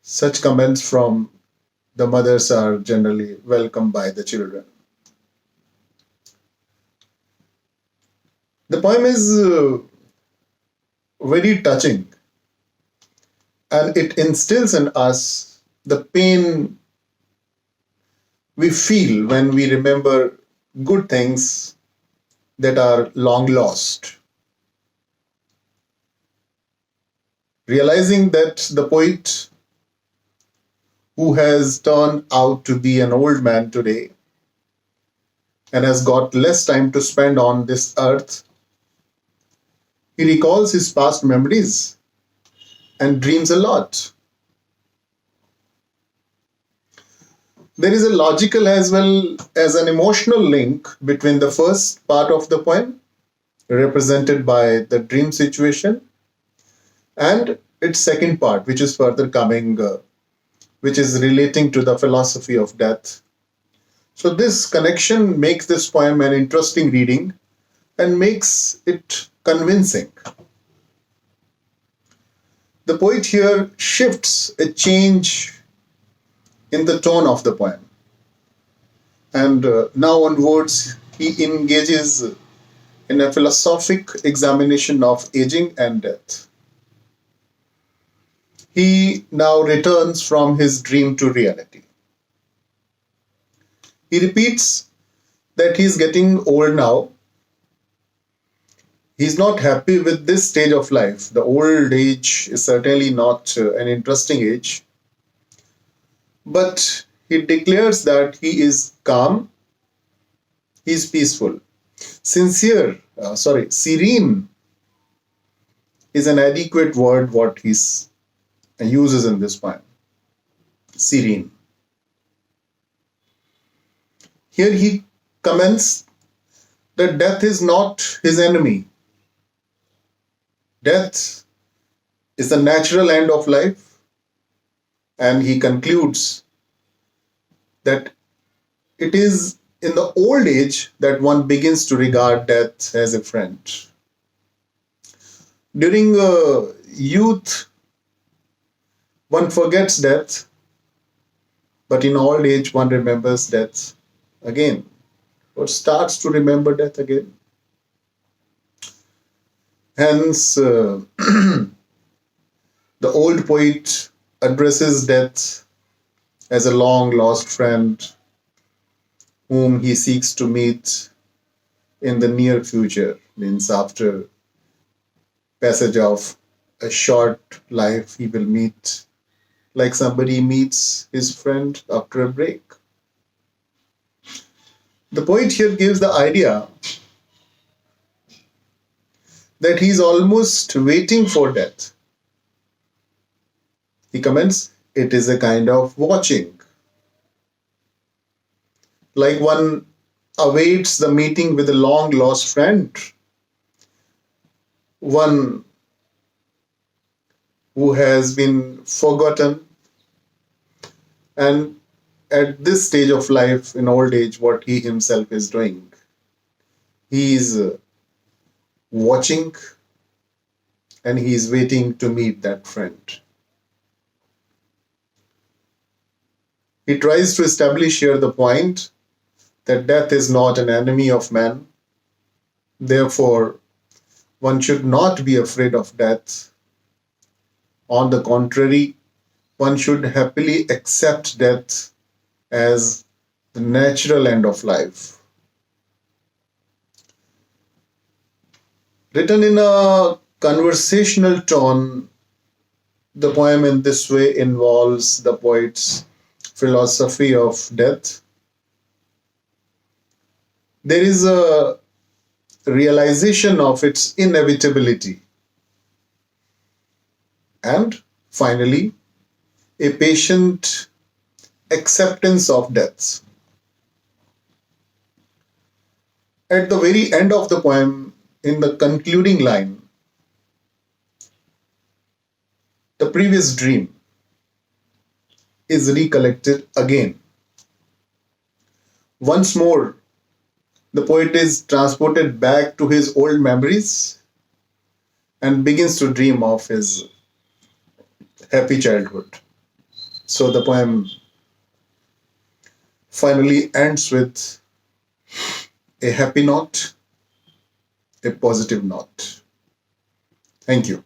Such comments from the mothers are generally welcomed by the children. The poem is very touching, and it instills in us the pain we feel when we remember good things that are long lost. Realizing that the poet, who has turned out to be an old man today and has got less time to spend on this earth, he recalls his past memories and dreams a lot. There is a logical as well as an emotional link between the first part of the poem, represented by the dream situation, and its second part, which is further coming, which is relating to the philosophy of death. So, this connection makes this poem an interesting reading and makes it convincing. The poet here shifts a change in the tone of the poem, and now onwards he engages in a philosophic examination of aging and death. He now returns from his dream to reality. He repeats that he's getting old now. He's not happy with this stage of life. The old age is certainly not an interesting age, but he declares that he is calm, he is peaceful. Serene is an adequate word what he uses in this poem. Serene. Here he comments that death is not his enemy. Death is the natural end of life, and he concludes that it is in the old age that one begins to regard death as a friend. During youth, one forgets death, but in old age, one remembers death again, or starts to remember death again. Hence, the old poet addresses death as a long lost friend whom he seeks to meet in the near future, means after passage of a short life, he will meet like somebody meets his friend after a break. The poet here gives the idea that he is almost waiting for death. He comments, it is a kind of watching. Like one awaits the meeting with a long lost friend, one who has been forgotten, and at this stage of life, in old age, what he himself is doing. He is watching and he is waiting to meet that friend. He tries to establish here the point that death is not an enemy of man. Therefore, one should not be afraid of death. On the contrary, one should happily accept death as the natural end of life. Written in a conversational tone, the poem in this way involves the poet's philosophy of death. There is a realization of its inevitability. And finally, a patient acceptance of death. At the very end of the poem, in the concluding line, the previous dream is recollected again. Once more, the poet is transported back to his old memories and begins to dream of his happy childhood. So the poem finally ends with a happy note, a positive note. Thank you.